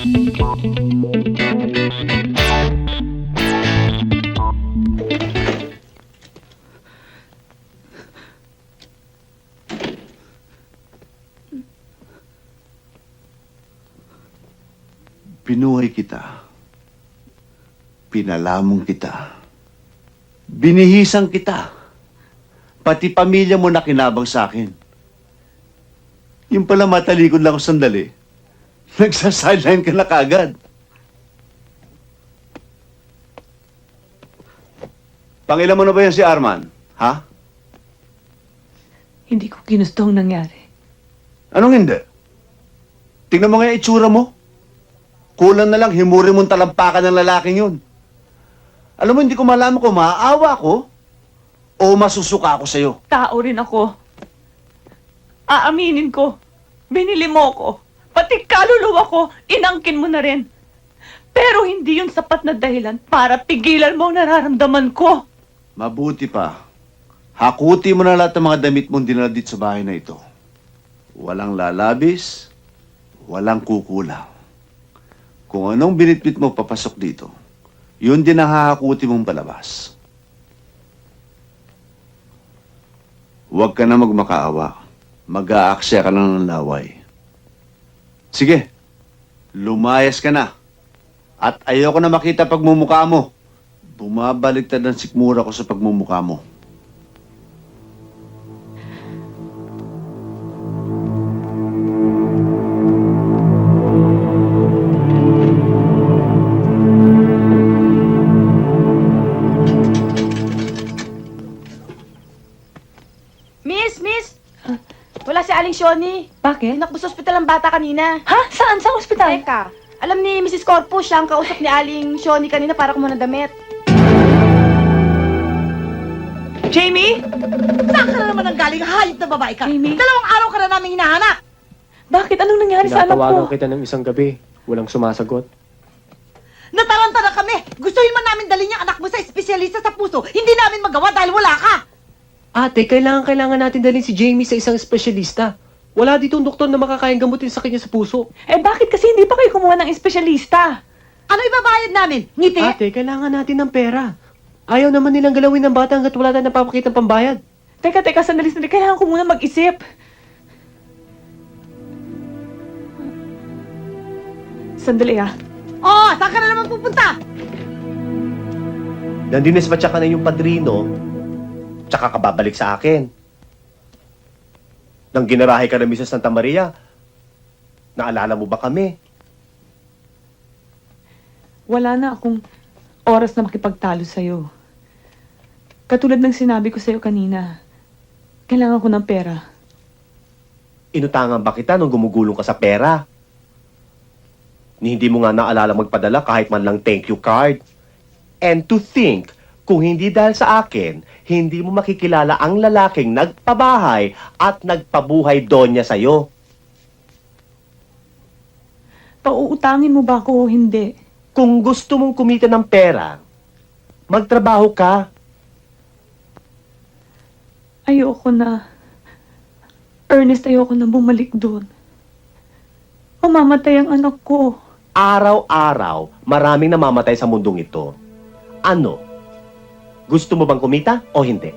Pinuhay kita. Pinalamong kita. Binihisan kita. Pati pamilya mo nakinabang sa akin. Yung pala matalikod lang ako sandali. Nagsa-sideline ka na kagad. Pangilan mo na ba yan si Arman? Ha? Hindi ko ginusto ang nangyari. Anong hindi? Tingnan mo nga yung itsura mo. Kulang na lang, himuri mong talampakan ng lalaking yun. Alam mo, hindi ko malaman kung maaawa ko o masusuka ako sa'yo. Tao rin ako. Aaminin ko. Binili mo ko. Pati kaluluwa ko, inangkin mo na rin. Pero hindi yun sapat na dahilan para pigilan mo ang nararamdaman ko. Mabuti pa. Hakuti mo na lahat ng mga damit mong dinala dito sa bahay na ito. Walang lalabis, walang kukulang. Kung anong binitbit mo papasok dito, yun din ang hahakuti mong palabas. Huwag ka na magmakaawa. Mag-aaksaya ka lang ng laway. Sige, lumayas ka na. At ayoko na makita pagmumukha mo. Bumabaliktad ang sikmura ko sa pagmumukha mo. Miss! Wala si Aling Shoni. Bakit? Tinakbo sa ospital ang bata kanina. Ha? Saan? Sa ospital? Teka, alam ni Mrs. Corpus, siya ang kausap ni Aling Shoni kanina para kumuha ng damit. Jamie? Saan ka na naman ang galing? Hayop na babae ka. Amy? 2 araw ka na namin hinahanap. Bakit? Anong nangyari sa anak ko? Tinatawagan kita ng isang gabi. Walang sumasagot. Nataranta na kami. Gustuhin man namin dalhin yung anak mo sa espesyalista sa puso. Hindi namin magawa dahil wala ka. Ate, kailangan natin dalhin si Jamie sa isang espesyalista. Wala ditong doktor na makakayang gamutin sa kanya sa puso. Eh bakit kasi hindi pa kayo kumuha ng espesyalista? Ano ibabayad namin? Ngiti? Ate, kailangan natin ng pera. Ayaw naman nilang galawin ng bata hanggat wala tayong napapakitang pambayad. Teka, sandali. Kailangan ko muna mag-isip. Sandali Oh, saan ka na naman pupunta? Nandinismatcha ka na yung padrino, tsaka ka babalik sa akin. Nang ginarahe ka na Mrs. Santa Maria, naalala mo ba kami? Wala na akong oras na makipagtalo sa'yo. Katulad ng sinabi ko sa'yo kanina, kailangan ko ng pera. Inutangan ba kita nung gumugulong ka sa pera? Ni hindi mo nga naalala magpadala kahit man lang thank you card. And to think, kung hindi dahil sa akin, hindi mo makikilala ang lalaking nagpabahay at nagpabuhay donya sa'yo. Pauutangin mo ba ako o hindi? Kung gusto mong kumita ng pera, magtrabaho ka. Ayoko na. Ernest, ayoko na bumalik doon. Mamamatay ang anak ko. Araw-araw, maraming namamatay sa mundong ito. Ano? Gusto mo bang kumita o hindi?